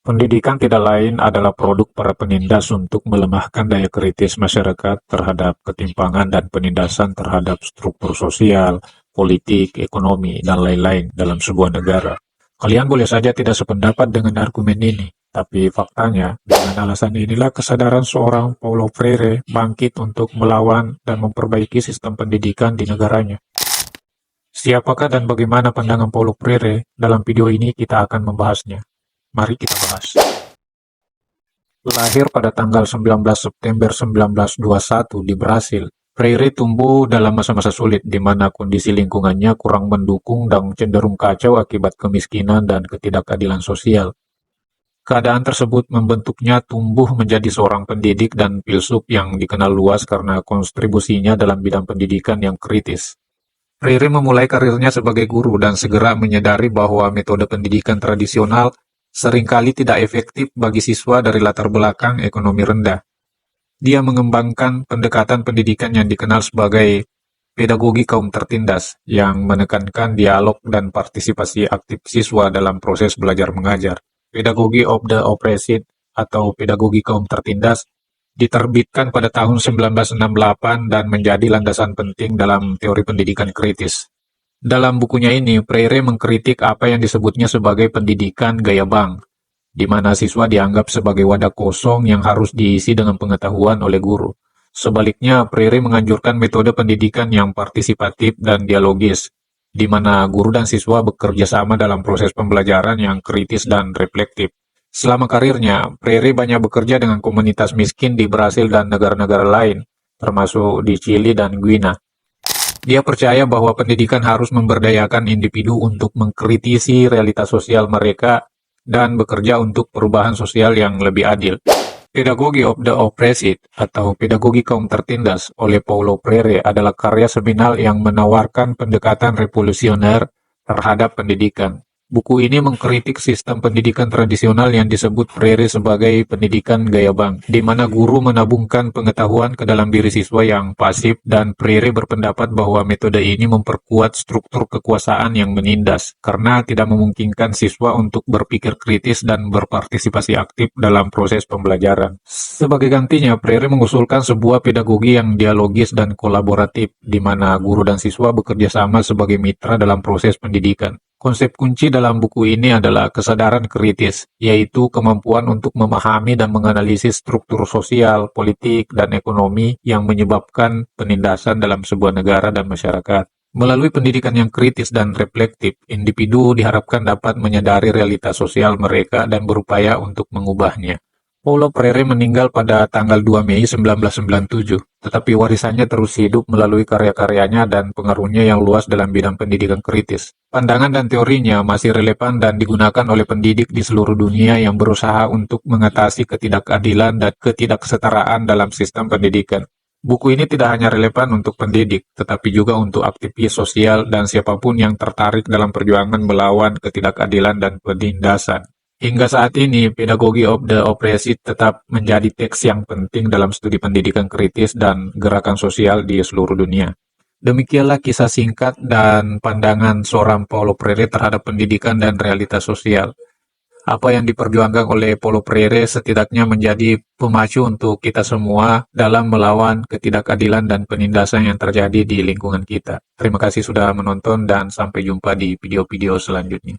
Pendidikan tidak lain adalah produk para penindas untuk melemahkan daya kritis masyarakat terhadap ketimpangan dan penindasan terhadap struktur sosial, politik, ekonomi, dan lain-lain dalam sebuah negara. Kalian boleh saja tidak sependapat dengan argumen ini, tapi faktanya, dengan alasan inilah kesadaran seorang Paulo Freire bangkit untuk melawan dan memperbaiki sistem pendidikan di negaranya. Siapakah dan bagaimana pandangan Paulo Freire? Dalam video ini kita akan membahasnya. Mari kita bahas. Lahir pada tanggal 19 September 1921 di Brasil, Freire tumbuh dalam masa-masa sulit di mana kondisi lingkungannya kurang mendukung dan cenderung kacau akibat kemiskinan dan ketidakadilan sosial. Keadaan tersebut membentuknya tumbuh menjadi seorang pendidik dan filsuf yang dikenal luas karena kontribusinya dalam bidang pendidikan yang kritis. Freire memulai karirnya sebagai guru dan segera menyadari bahwa metode pendidikan tradisional seringkali tidak efektif bagi siswa dari latar belakang ekonomi rendah. Dia mengembangkan pendekatan pendidikan yang dikenal sebagai pedagogi kaum tertindas, yang menekankan dialog dan partisipasi aktif siswa dalam proses belajar mengajar. Pedagogi of the Oppressed atau pedagogi kaum tertindas diterbitkan pada tahun 1968 dan menjadi landasan penting dalam teori pendidikan kritis. Dalam bukunya ini, Freire mengkritik apa yang disebutnya sebagai pendidikan gaya bank, di mana siswa dianggap sebagai wadah kosong yang harus diisi dengan pengetahuan oleh guru. Sebaliknya, Freire menganjurkan metode pendidikan yang partisipatif dan dialogis, di mana guru dan siswa bekerja sama dalam proses pembelajaran yang kritis dan reflektif. Selama karirnya, Freire banyak bekerja dengan komunitas miskin di Brasil dan negara-negara lain, termasuk di Chili dan Guinea. Dia percaya bahwa pendidikan harus memberdayakan individu untuk mengkritisi realitas sosial mereka dan bekerja untuk perubahan sosial yang lebih adil. Pedagogi of the Oppressed atau pedagogi kaum tertindas oleh Paulo Freire adalah karya seminal yang menawarkan pendekatan revolusioner terhadap pendidikan. Buku ini mengkritik sistem pendidikan tradisional yang disebut Freire sebagai pendidikan gaya bank, di mana guru menabungkan pengetahuan ke dalam diri siswa yang pasif, dan Freire berpendapat bahwa metode ini memperkuat struktur kekuasaan yang menindas, karena tidak memungkinkan siswa untuk berpikir kritis dan berpartisipasi aktif dalam proses pembelajaran. Sebagai gantinya, Freire mengusulkan sebuah pedagogi yang dialogis dan kolaboratif, di mana guru dan siswa bekerja sama sebagai mitra dalam proses pendidikan. Konsep kunci dalam buku ini adalah kesadaran kritis, yaitu kemampuan untuk memahami dan menganalisis struktur sosial, politik, dan ekonomi yang menyebabkan penindasan dalam sebuah negara dan masyarakat. Melalui pendidikan yang kritis dan reflektif, individu diharapkan dapat menyadari realitas sosial mereka dan berupaya untuk mengubahnya. Paulo Freire meninggal pada tanggal 2 Mei 1997, tetapi warisannya terus hidup melalui karya-karyanya dan pengaruhnya yang luas dalam bidang pendidikan kritis. Pandangan dan teorinya masih relevan dan digunakan oleh pendidik di seluruh dunia yang berusaha untuk mengatasi ketidakadilan dan ketidaksetaraan dalam sistem pendidikan. Buku ini tidak hanya relevan untuk pendidik, tetapi juga untuk aktivis sosial dan siapapun yang tertarik dalam perjuangan melawan ketidakadilan dan penindasan. Hingga saat ini, Pedagogy of the Oppressed tetap menjadi teks yang penting dalam studi pendidikan kritis dan gerakan sosial di seluruh dunia. Demikianlah kisah singkat dan pandangan seorang Paulo Freire terhadap pendidikan dan realitas sosial. Apa yang diperjuangkan oleh Paulo Freire setidaknya menjadi pemacu untuk kita semua dalam melawan ketidakadilan dan penindasan yang terjadi di lingkungan kita. Terima kasih sudah menonton dan sampai jumpa di video-video selanjutnya.